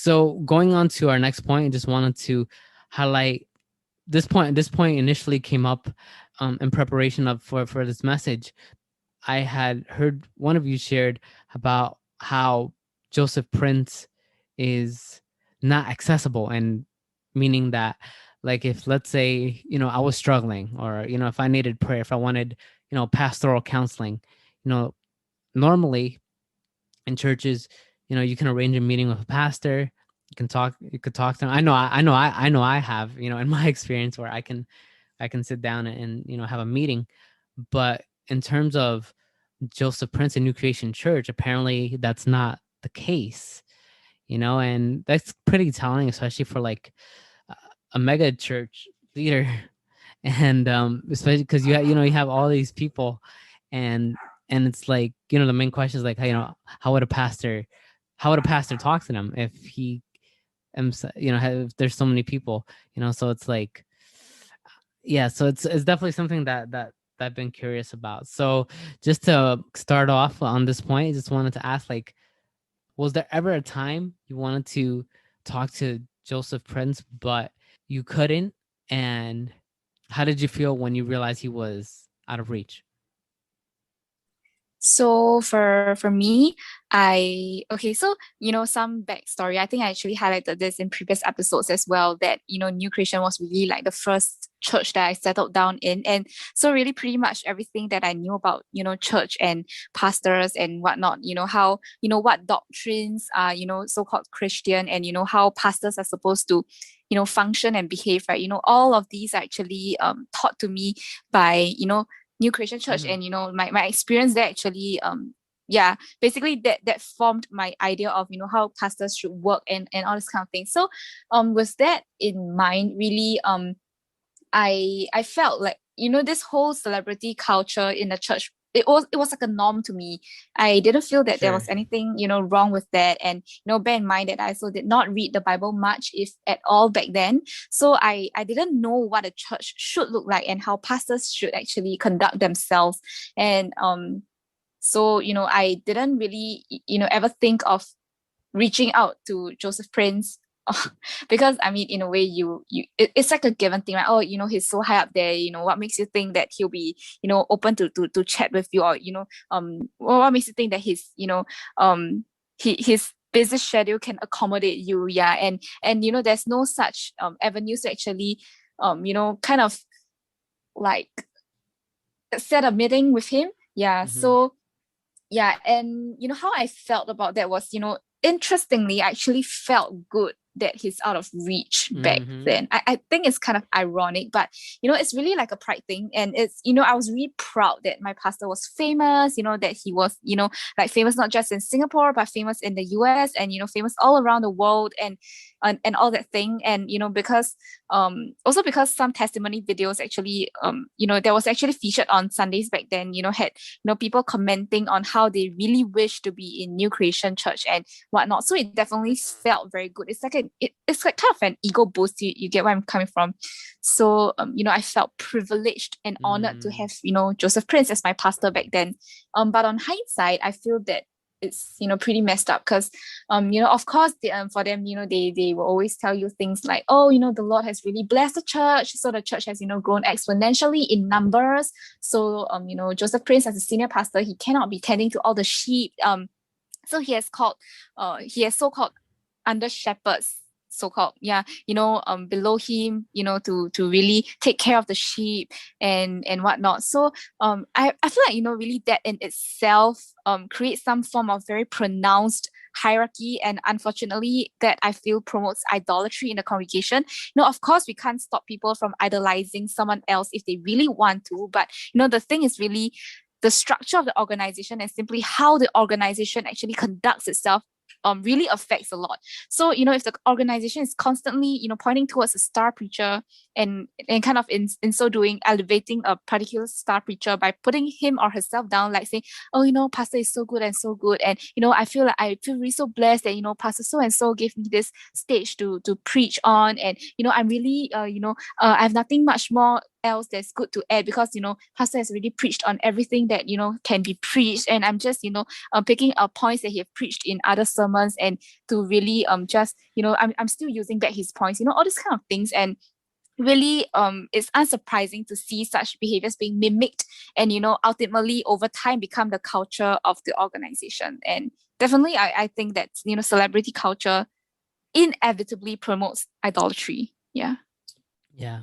So going on to our next point, I just wanted to highlight this point. This point initially came up in preparation of for this message. I had heard one of you shared about how Joseph Prince is not accessible, and meaning that, like, if let's say, I was struggling, or if I needed prayer, if I wanted, pastoral counseling, you know normally in churches, you can arrange a meeting with a pastor. You could talk to them. I know I have, in my experience, where I can sit down and have a meeting. But in terms of Joseph Prince and New Creation Church, apparently that's not the case, and that's pretty telling, especially for like a mega church leader. And especially because you have all these people, and it's like, the main question is like, how would a pastor talk to them if he if there's so many people, so it's like, yeah, so it's definitely something that I've been curious about. So just to start off on this point, I just wanted to ask, like, was there ever a time you wanted to talk to Joseph Prince, but you couldn't? And how did you feel when you realized he was out of reach? So for me, so some backstory. I think I actually highlighted this in previous episodes as well, that New Creation was really like the first church that I settled down in. And so really pretty much everything that I knew about, church and pastors and whatnot, how, what doctrines are, so-called Christian, and how pastors are supposed to function and behave, right? All of these are actually taught to me by New Creation Church, Mm-hmm. and my experience there actually yeah, basically that formed my idea of how pastors should work, and all this kind of thing. So with that in mind, really I felt like this whole celebrity culture in the church, it was like a norm to me. I didn't feel that there Sure. was anything wrong with that. And bear in mind that I also did not read the Bible much, if at all, back then. So I didn't know what a church should look like and how pastors should actually conduct themselves. And so I didn't really ever think of reaching out to Joseph Prince. Because I mean, in a way, it's like a given thing, right? Oh, he's so high up there. What makes you think that he'll be, open to chat with you, or what makes you think that his busy schedule can accommodate you? Yeah, and there's no such avenues to actually, kind of like set a meeting with him. Yeah, Mm-hmm. so yeah, and how I felt about that was, interestingly, I actually felt good that he's out of reach back Mm-hmm. then. I think it's kind of ironic, but it's really like a pride thing. And it's, I was really proud that my pastor was famous, that he was, like famous not just in Singapore, but famous in the US, and famous all around the world, and all that thing. And because also because some testimony videos actually there was actually featured on Sundays back then, had people commenting on how they really wish to be in New Creation Church and whatnot. So it definitely felt very good. It's like it's like kind of an ego boost. You get where I'm coming from. So I felt privileged and honored to Mm-hmm. have Joseph Prince as my pastor back then. But on hindsight, I feel that it's pretty messed up, because of course for them, they will always tell you things like, oh, the Lord has really blessed the church, so the church has grown exponentially in numbers. So Joseph Prince, as a senior pastor, he cannot be tending to all the sheep. So he has so-called under shepherds, so-called, yeah, below him, to really take care of the sheep and whatnot. So I feel like really that in itself creates some form of very pronounced hierarchy, and unfortunately that I feel promotes idolatry in the congregation. Of course we can't stop people from idolizing someone else if they really want to, but the thing is really the structure of the organization and simply how the organization actually conducts itself really affects a lot. So, if the organization is constantly, pointing towards a star preacher, and kind of in so doing, elevating a particular star preacher by putting him or herself down, like saying, oh, pastor is so good and so good. And, I feel really so blessed that, pastor so and so gave me this stage to preach on. And, I'm really, I have nothing much more else that's good to add, because pastor has already preached on everything that can be preached, and I'm just picking up points that he have preached in other sermons, and to really just I'm still using back his points, all these kind of things. And really it's unsurprising to see such behaviors being mimicked, and ultimately over time become the culture of the organization. And definitely I think that celebrity culture inevitably promotes idolatry. Yeah. Yeah.